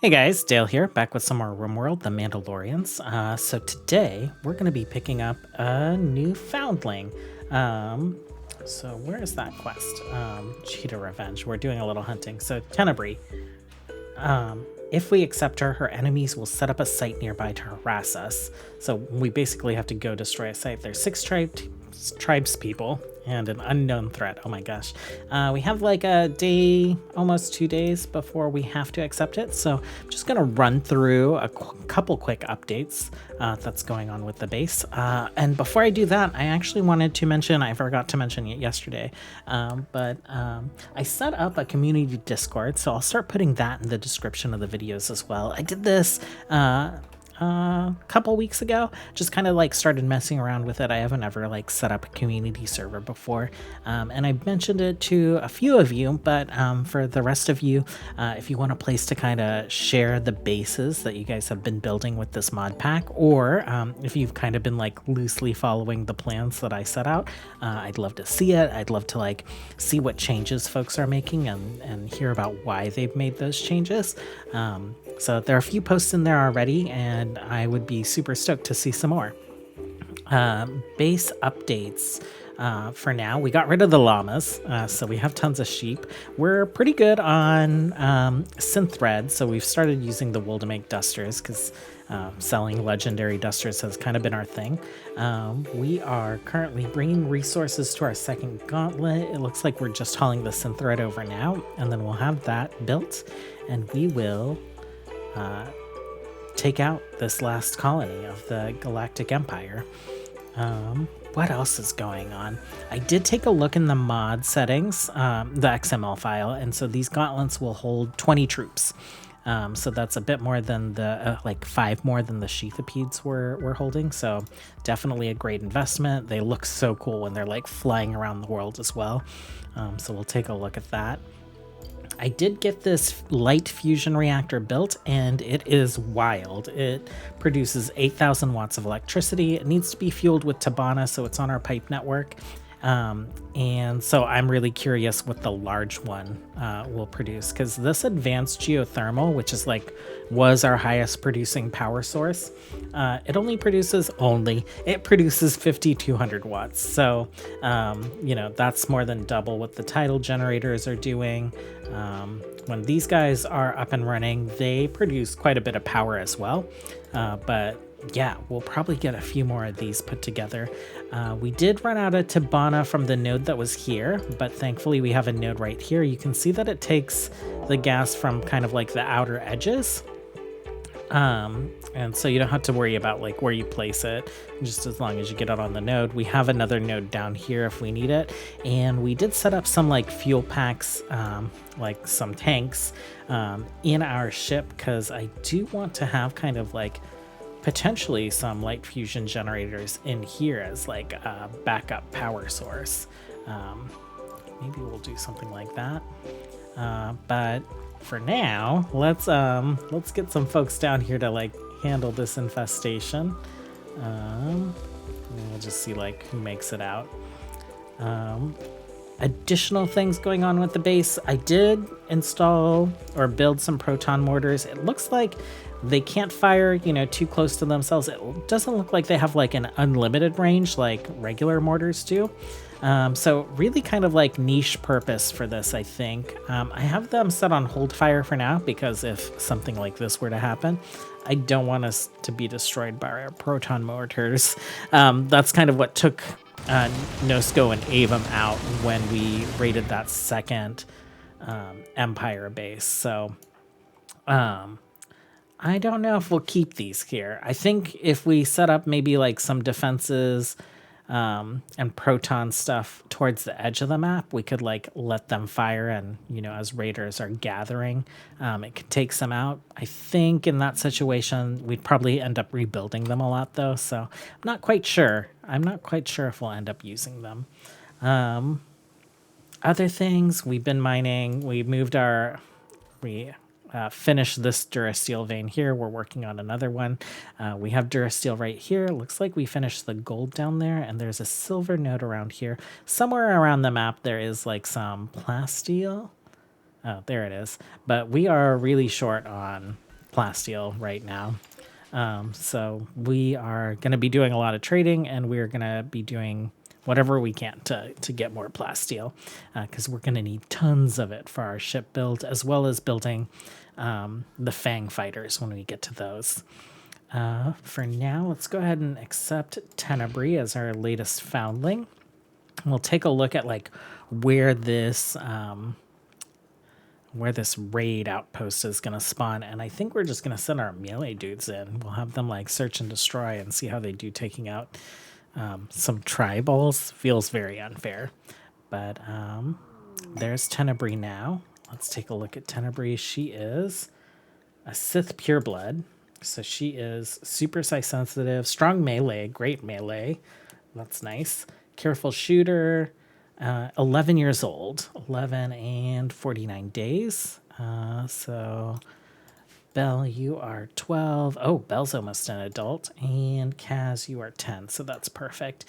Hey guys, Dale here, back with some more Rimworld, the Mandalorians. So today we're going to be picking up a new foundling. Um, so where is that quest? Cheetah Revenge. We're doing a little hunting. So Tenebrae, if we accept her, her enemies will set up a site nearby to harass us. So we basically have to go destroy a site. There's six tribes people and an unknown threat. Oh my gosh. We have like a day, almost 2 days before we have to accept it. So I'm just going to run through a couple quick updates that's going on with the base. And before I do that, I actually wanted to mention, I forgot to mention it yesterday, but I set up a community Discord. So I'll start putting that in the description of the videos as well. I did this a couple weeks ago, just kind of like started messing around with it. I haven't ever like set up a community server before, and I mentioned it to a few of you, but for the rest of you, if you want a place to kind of share the bases that you guys have been building with this mod pack, or if you've kind of been like loosely following the plans that I set out, I'd love to see it. I'd love to like see what changes folks are making and hear about why they've made those changes. So there are a few posts in there already, and I would be super stoked to see some more. Base updates. For now, we got rid of the llamas, so we have tons of sheep. We're pretty good on synth thread, so we've started using the wool to make dusters because selling legendary dusters has kind of been our thing. We are currently bringing resources to our second gauntlet. It looks like we're just hauling the synth thread over now, and then we'll have that built, and we will take out this last colony of the Galactic Empire. What else is going on? I did take a look in the mod settings, the XML file, and so these gauntlets will hold 20 troops. So that's a bit more than the, like 5 more than the sheathipeds we're holding. So definitely a great investment. They look so cool when they're like flying around the world as well. So we'll take a look at that. I did get this light fusion reactor built, and it is wild. It produces 8,000 watts of electricity. It needs to be fueled with Tabana, so it's on our pipe network. And so I'm really curious what the large one will produce, because this advanced geothermal, which is like was our highest producing power source, it produces 5,200 watts. So that's more than double what the tidal generators are doing. When these guys are up and running, they produce quite a bit of power as well. But yeah, we'll probably get a few more of these put together. We did run out of Tabana from the node that was here, but thankfully we have a node right here. You can see that it takes the gas from kind of like the outer edges. And so you don't have to worry about like where you place it, just as long as you get it on the node. We have another node down here if we need it. And we did set up some like fuel packs, like some tanks, in our ship, because I do want to have kind of like potentially some light fusion generators in here as like a backup power source. Maybe we'll do something like that. But for now, let's get some folks down here to like handle this infestation. We'll just see like who makes it out. Additional things going on with the base. I did install or build some proton mortars. It looks like they can't fire, too close to themselves. It doesn't look like they have like an unlimited range like regular mortars do. So really kind of like niche purpose for this, I think. I have them set on hold fire for now, because if something like this were to happen, I don't want us to be destroyed by our proton mortars. That's kind of what took Nosco and Avum out when we raided that second Empire base. So I don't know if we'll keep these here. I think if we set up maybe like some defenses and proton stuff towards the edge of the map, we could like let them fire, and as raiders are gathering, it could take some out. I think in that situation we'd probably end up rebuilding them a lot though, so I'm not quite sure if we'll end up using them. Other things, we've been mining. We finished this Durasteel vein here. We're working on another one. We have Durasteel right here. Looks like we finished the gold down there, and there's a silver node around here. Somewhere around the map there is like some plasteel. Oh, there it is. But we are really short on plasteel right now. So we are going to be doing a lot of trading, and we're going to be doing whatever we can to get more plasteel, because we're going to need tons of it for our ship build, as well as building the Fang fighters when we get to those. For now, let's go ahead and accept Tenebrae as our latest foundling. We'll take a look at like where this raid outpost is going to spawn, and I think we're just going to send our melee dudes in. We'll have them like search and destroy and see how they do taking out some tribals. Feels very unfair, but there's Tenebrae now. Let's take a look at Tenebrae. She is a Sith pureblood, so she is super size sensitive, strong melee, great melee. That's nice. Careful shooter. 11 years old, 11 and 49 days. So Belle, you are 12. Oh, Belle's almost an adult. And Kaz, you are 10. So that's perfect.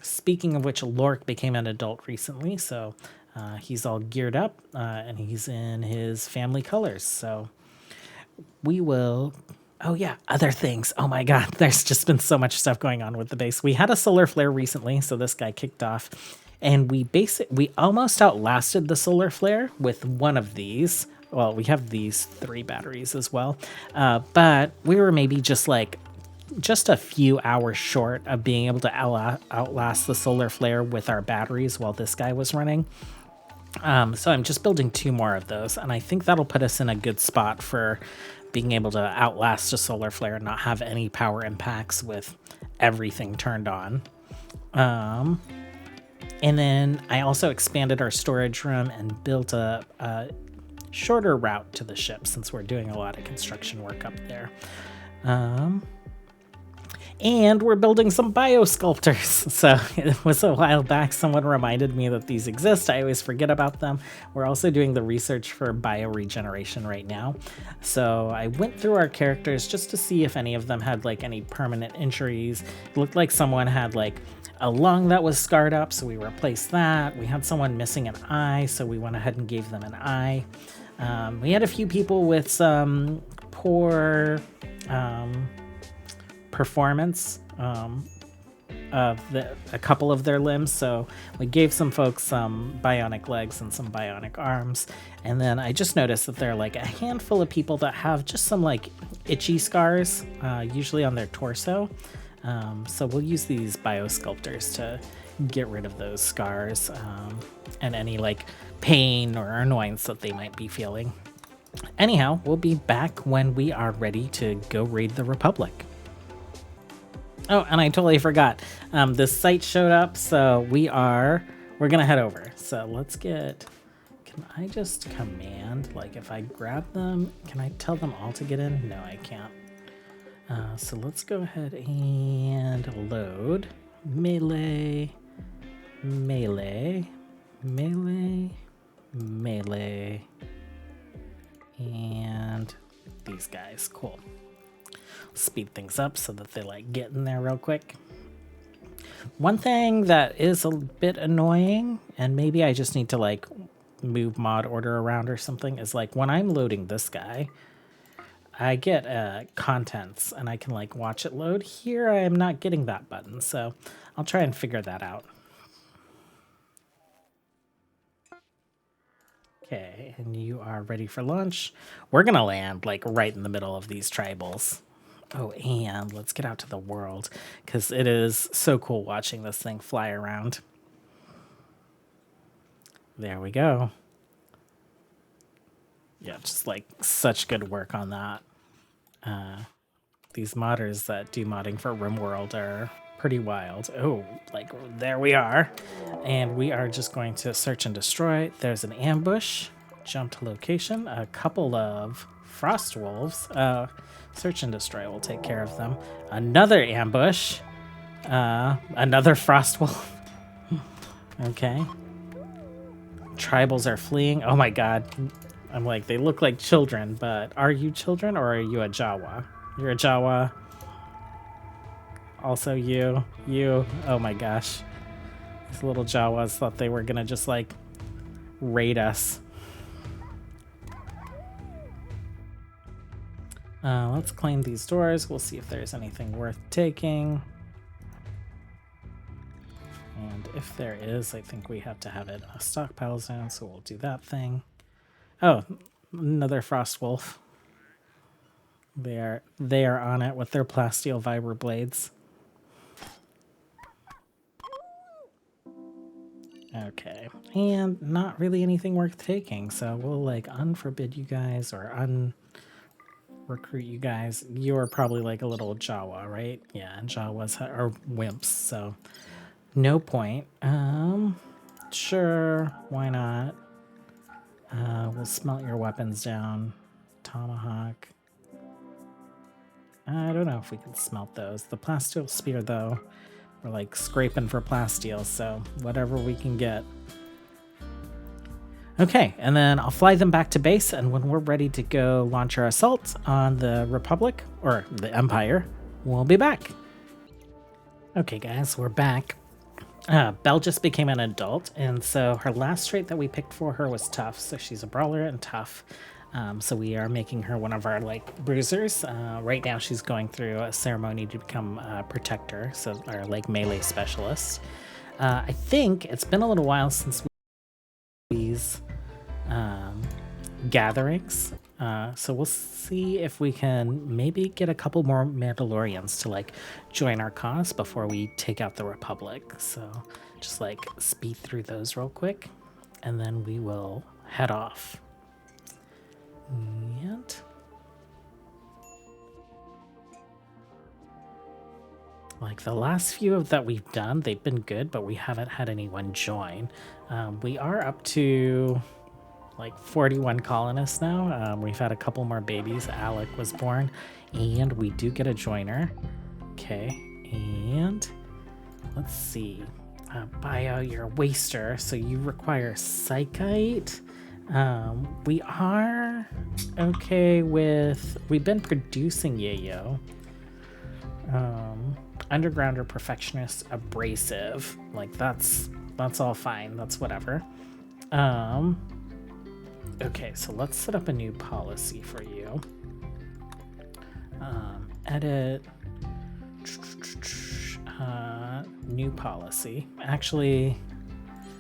Speaking of which, Lork became an adult recently. So he's all geared up and he's in his family colors. So we will... Oh yeah, other things. Oh my god, there's just been so much stuff going on with the base. We had a solar flare recently, so this guy kicked off, and we almost outlasted the solar flare with one of these. Well, we have these 3 batteries as well, but we were maybe just a few hours short of being able to outlast the solar flare with our batteries while this guy was running. So I'm just building 2 more of those, and I think that'll put us in a good spot for being able to outlast a solar flare and not have any power impacts with everything turned on. And then I also expanded our storage room and built a shorter route to the ship, since we're doing a lot of construction work up there. And we're building some biosculptors. So it was a while back someone reminded me that these exist. I always forget about them. We're also doing the research for bioregeneration right now. So I went through our characters just to see if any of them had like any permanent injuries. It looked like someone had like a lung that was scarred up, so we replaced that. We had someone missing an eye, so we went ahead and gave them an eye. We had a few people with some poor... performance of a couple of their limbs, so we gave some folks some bionic legs and some bionic arms. And then I just noticed that there are like a handful of people that have just some like itchy scars, usually on their torso. So we'll use these biosculptors to get rid of those scars and any like pain or annoyance that they might be feeling. Anyhow, we'll be back when we are ready to go raid the Republic. Oh, and I totally forgot. This site showed up, so we're gonna head over. So let's get... Can I just command, like if I grab them, can I tell them all to get in? No, I can't. So let's go ahead and load melee, melee, melee, melee, and these guys. Cool. Speed things up so that they like get in there real quick. One thing that is a bit annoying, and maybe I just need to like move mod order around or something, is like when I'm loading this guy, I get contents and I can like watch it load. Here I am not getting that button, so I'll try and figure that out. Okay, and you are ready for launch. We're gonna land like right in the middle of these tribals. Oh, and let's get out to the world, because it is so cool watching this thing fly around. There we go. Yeah, just like such good work on that. These modders that do modding for Rimworld are pretty wild. Oh, like there we are. And we are just going to search and destroy. There's an ambush. Jump to location. A couple of frost wolves. Search and destroy will take care of them. Another ambush. Another frost wolf. Okay. Tribals are fleeing. Oh my god. I'm like, they look like children, but are you children or are you a Jawa? You're a Jawa. Also you. Oh my gosh. These little Jawas thought they were gonna just like raid us. Let's claim these doors. We'll see if there's anything worth taking. And if there is, I think we have to have it a stockpile zone, so we'll do that thing. Oh, another frost wolf. They are on it with their plasteel vibra blades. Okay, and not really anything worth taking, so we'll like unforbid you guys or unrecruit you guys. You're probably like a little Jawa, right? Yeah, and Jawas are wimps, so no point. Sure, why not? We'll smelt your weapons down. Tomahawk. I don't know if we can smelt those. The plasteel spear, though, we're like scraping for plasteel, so whatever we can get. Okay, and then I'll fly them back to base, and when we're ready to go launch our assault on the Republic, or the Empire, we'll be back. Okay, guys, we're back. Belle just became an adult, and so her last trait that we picked for her was tough, so she's a brawler and tough. So we are making her one of our like bruisers. Right now she's going through a ceremony to become a protector, so our like melee specialist. I think it's been a little while since these gatherings, so we'll see if we can maybe get a couple more Mandalorians to like join our cause before we take out the Republic. So just like speed through those real quick, and then we will head off. And like the last few of that we've done, they've been good, but we haven't had anyone join. We are up to like 41 colonists now. We've had a couple more babies. Alec was born, and we do get a joiner. Okay, and let's see. Bio, you're a waster, so you require psychite. We are okay with, we've been producing yayo. Undergrounder, perfectionist, abrasive, like that's all fine, that's whatever. Okay, so let's set up a new policy for you. Edit, new policy. Actually,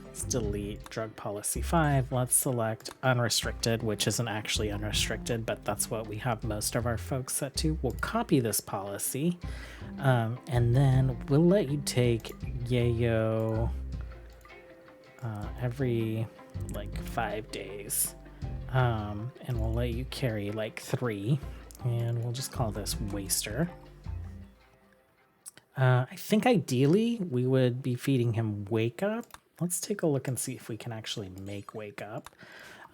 let's delete drug policy 5. Let's select unrestricted, which isn't actually unrestricted, but that's what we have most of our folks set to. We'll copy this policy, and then we'll let you take yayo every like 5 days, and we'll let you carry like 3, and we'll just call this waster. I think ideally we would be feeding him wake up. Let's take a look and see if we can actually make wake up.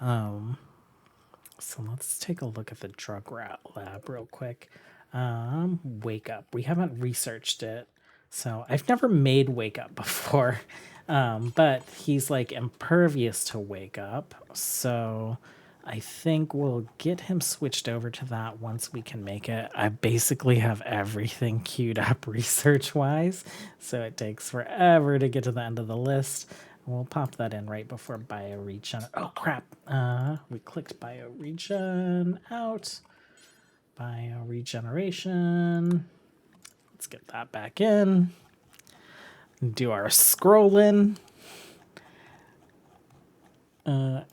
So let's take a look at the drug lab real quick. Wake up. We haven't researched it, so I've never made wake up before. But he's like impervious to wake up, so I think we'll get him switched over to that once we can make it. I basically have everything queued up research-wise, so it takes forever to get to the end of the list. We'll pop that in right before bioregen. Oh crap! We clicked bioregen out. Bioregeneration. Let's get that back in. Do our scrolling. And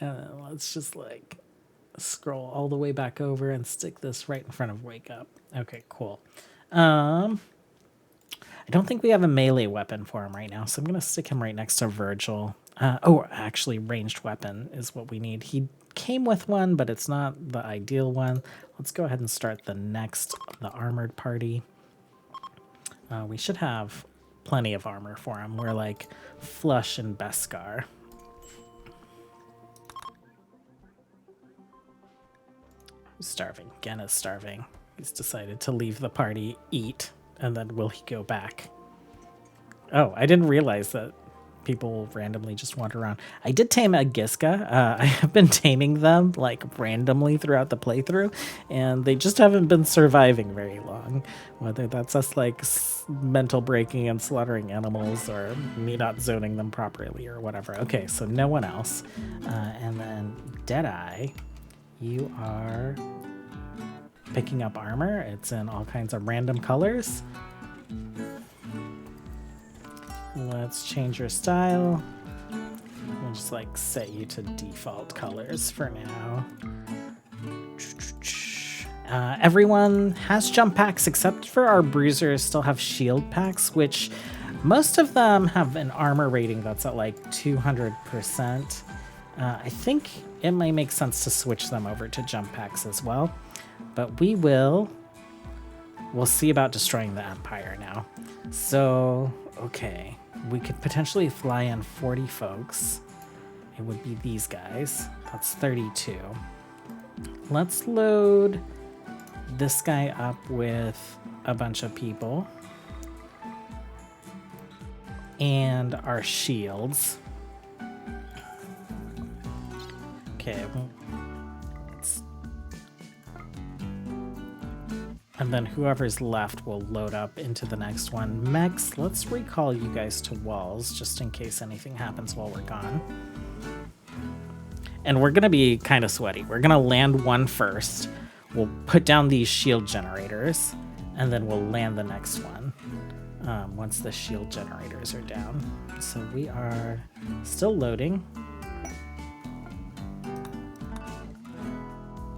let's just like scroll all the way back over and stick this right in front of wake up. Okay, cool. I don't think we have a melee weapon for him right now, so I'm gonna stick him right next to Virgil. Actually, ranged weapon is what we need. He came with one, but it's not the ideal one. Let's go ahead and start the armored party. We should have plenty of armor for him. We're like flush in Beskar. Who's starving? Gen is starving. He's decided to leave the party, eat, and then will he go back? Oh, I didn't realize that people randomly just wander around. I did tame a Giska. I have been taming them like randomly throughout the playthrough, and they just haven't been surviving very long. Whether that's us like mental breaking and slaughtering animals, or me not zoning them properly, or whatever. Okay, so no one else. And then Deadeye, you are picking up armor. It's in all kinds of random colors. Let's change your style. We'll just like set you to default colors for now. Everyone has jump packs except for our bruisers still have shield packs, which most of them have an armor rating that's at like 200%. I think it might make sense to switch them over to jump packs as well, but we'll see about destroying the Empire now. So, okay, we could potentially fly in 40 folks. It would be these guys. That's 32. Let's load this guy up with a bunch of people and our shields. Okay. And then whoever's left will load up into the next one. Mechs, let's recall you guys to walls just in case anything happens while we're gone. And we're going to be kind of sweaty. We're going to land one first. We'll put down these shield generators, and then we'll land the next one once the shield generators are down. So we are still loading.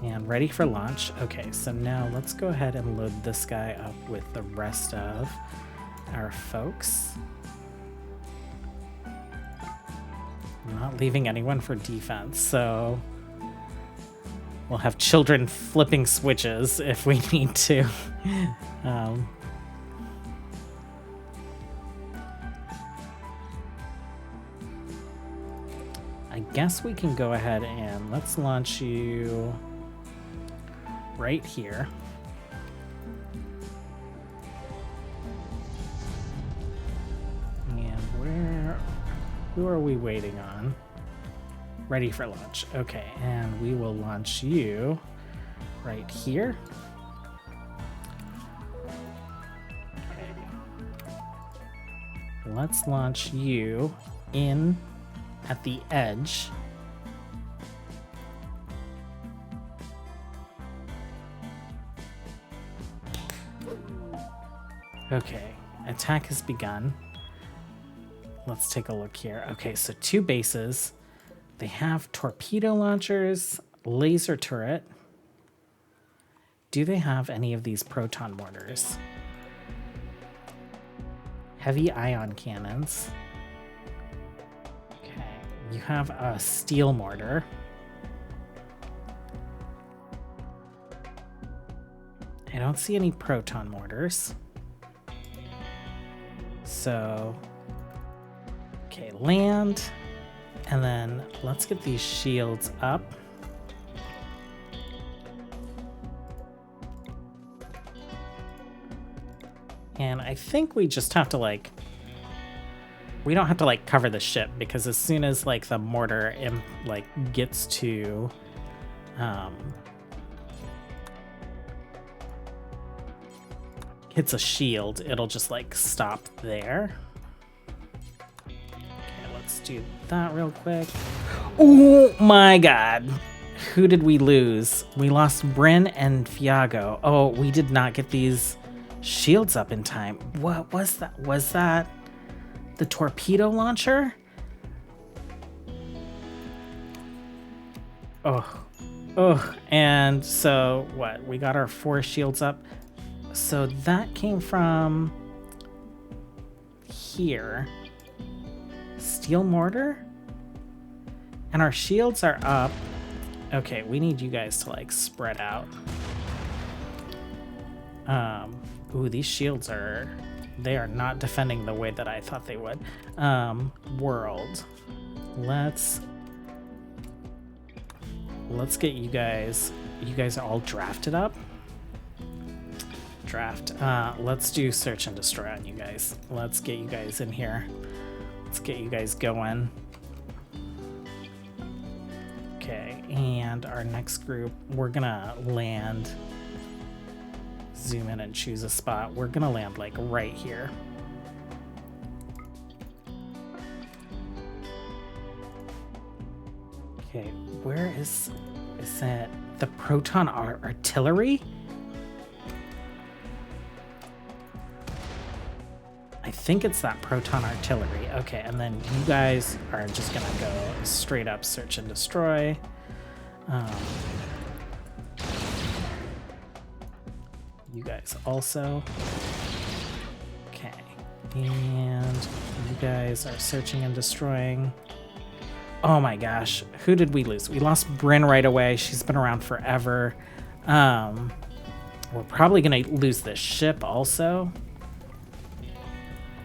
And ready for launch. Okay, so now let's go ahead and load this guy up with the rest of our folks. I'm not leaving anyone for defense, so we'll have children flipping switches if we need to. I guess we can go ahead and let's launch you right here. And who are we waiting on? Ready for launch. Okay, and we will launch you right here. Okay. Let's launch you in at the edge. Okay, attack has begun. Let's take a look here. Okay, so 2 bases. They have torpedo launchers, laser turret. Do they have any of these proton mortars? Heavy ion cannons. Okay, you have a steel mortar. I don't see any proton mortars. So, okay, land. And then let's get these shields up. And I think we just have to we don't have to cover the ship, because as soon as the mortar gets to hits a shield, it'll just stop there. Let's do that real quick. Oh my god. Who did we lose? We lost Bryn and Fiago. Oh, we did not get these shields up in time. What was that? Was that the torpedo launcher? Oh, and so what? We got our 4 shields up. So that came from here. Steel mortar? And our shields are up. Okay, we need you guys to spread out. Ooh, these shields they are not defending the way that I thought they would. World. Let's get you guys. You guys are all drafted up. Draft. Let's do search and destroy on you guys. Let's get you guys in here. Let's get you guys going. Okay, and our next group, we're gonna land. Zoom in and choose a spot. We're gonna land right here. Okay, where is it? The proton artillery? think it's that proton artillery. Okay, and then you guys are just gonna go straight up search and destroy. You guys also. Okay, and you guys are searching and destroying. Oh my gosh, who did we lose? We lost Bryn right away. She's been around forever. We're probably gonna lose the ship also.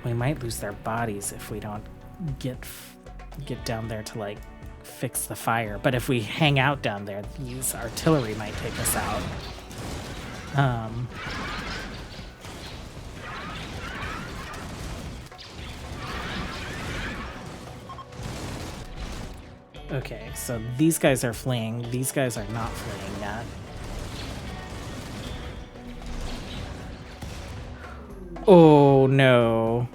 We might lose their bodies if we don't get down there to like fix the fire. But if we hang out down there, these artillery might take us out. Okay, so these guys are fleeing. These guys are not fleeing yet. Oh no.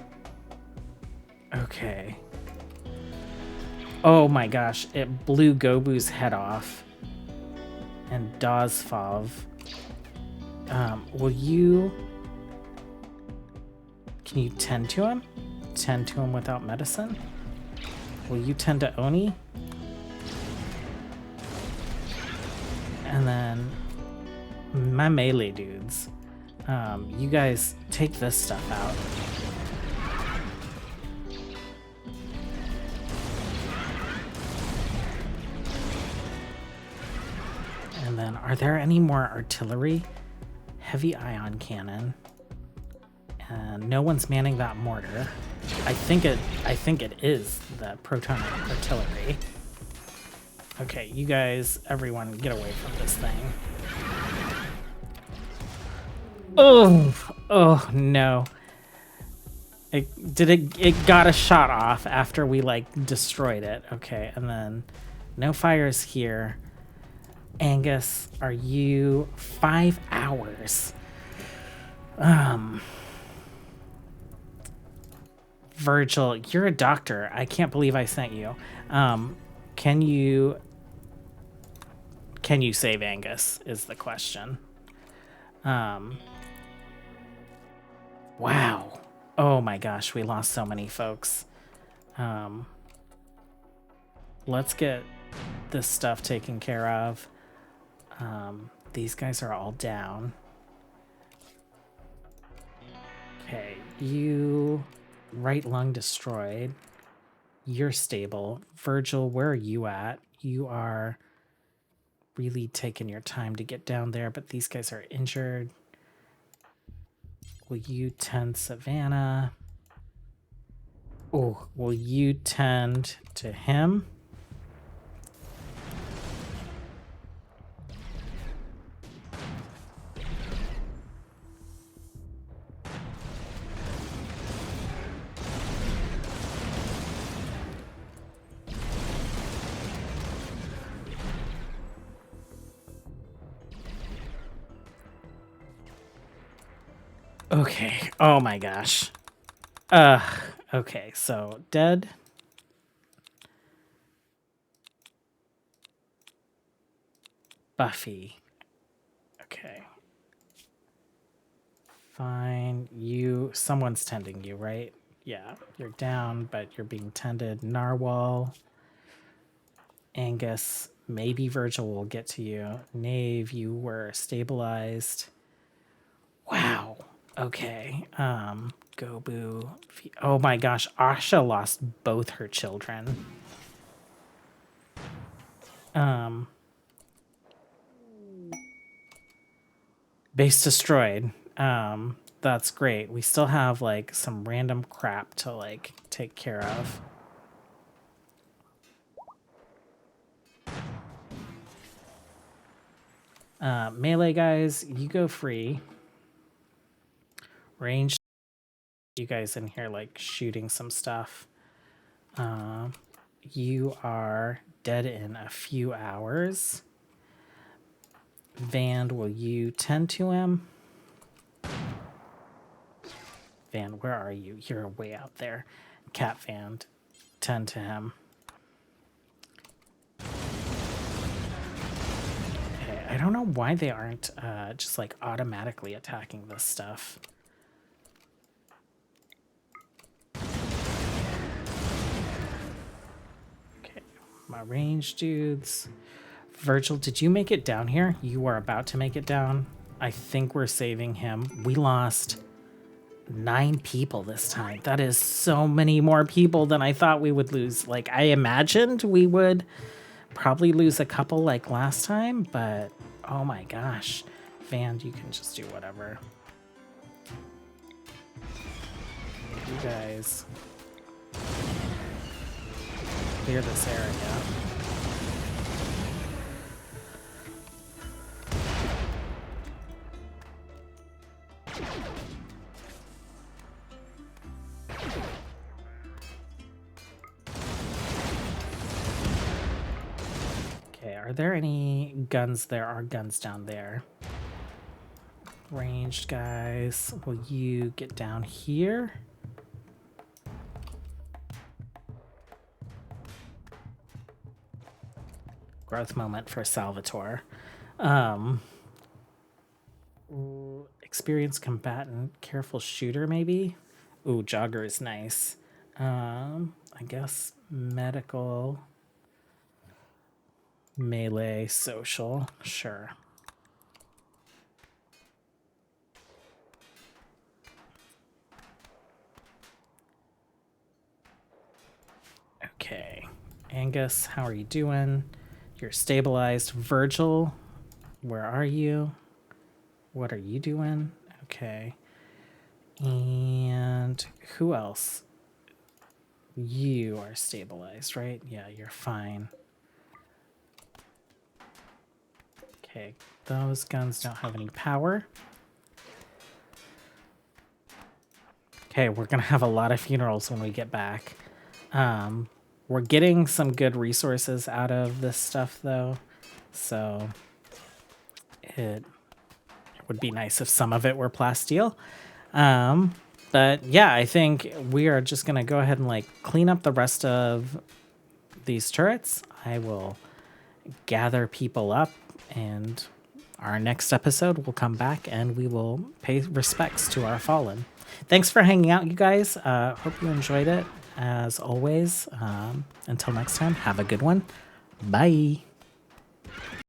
Okay. Oh my gosh, it blew Gobu's head off. And Dozfov. Will you... Can you tend to him? Tend to him without medicine? Will you tend to Oni? And then my melee dudes. You guys take this stuff out. And then, are there any more artillery? Heavy ion cannon. And no one's manning that mortar. I think it is the proton artillery. Okay, you guys, everyone, get away from this thing. Oh no. It got a shot off after we like destroyed it. Okay, and then no fires here. Angus, are you 5 hours? Virgil, you're a doctor. I can't believe I sent you. Can you save Angus is the question. Wow. Oh my gosh, we lost so many folks. Let's get this stuff taken care of. These guys are all down. Okay, you... Right lung destroyed. You're stable. Virgil, where are you at? You are really taking your time to get down there, but these guys are injured. Will you tend Savannah? Oh, will you tend to him? Okay. Oh my gosh. Okay, so dead. Buffy. Okay. Fine. Someone's tending you, right? Yeah, you're down, but you're being tended. Narwhal. Angus. Maybe Virgil will get to you. Knave, you were stabilized. Wow. Okay. Gobu. Oh my gosh, Asha lost both her children. Base destroyed. That's great. We still have like some random crap to like take care of. Melee guys, you go free. Range, you guys in here like shooting some stuff. You are dead in a few hours. Van, will you tend to him? Van, where are you? You're way out there. Cat Van, tend to him. Okay, I don't know why they aren't just like automatically attacking this stuff. My range dudes. Virgil, did you make it down here? You were about to make it down. I think we're saving him. We lost 9 people this time. That is so many more people than I thought we would lose. Like, I imagined we would probably lose a couple like last time, but oh my gosh. Van, you can just do whatever. You guys clear this area. Okay, are there any guns? There are guns down there. Ranged guys, will you get down here? Growth moment for Salvatore. Experienced combatant, careful shooter maybe? Ooh, jogger is nice. I guess medical, melee, social, sure. Okay, Angus, how are you doing? You're stabilized. Virgil, where are you? What are you doing? Okay. And who else? You are stabilized, right? Yeah, you're fine. Okay, those guns don't have any power. Okay, we're gonna have a lot of funerals when we get back. We're getting some good resources out of this stuff though, so it would be nice if some of it were plasteel. But yeah, I think we are just gonna go ahead and like clean up the rest of these turrets. I will gather people up, and our next episode will come back and we will pay respects to our fallen. Thanks for hanging out, you guys. Hope you enjoyed it. As always, until next time, have a good one. Bye.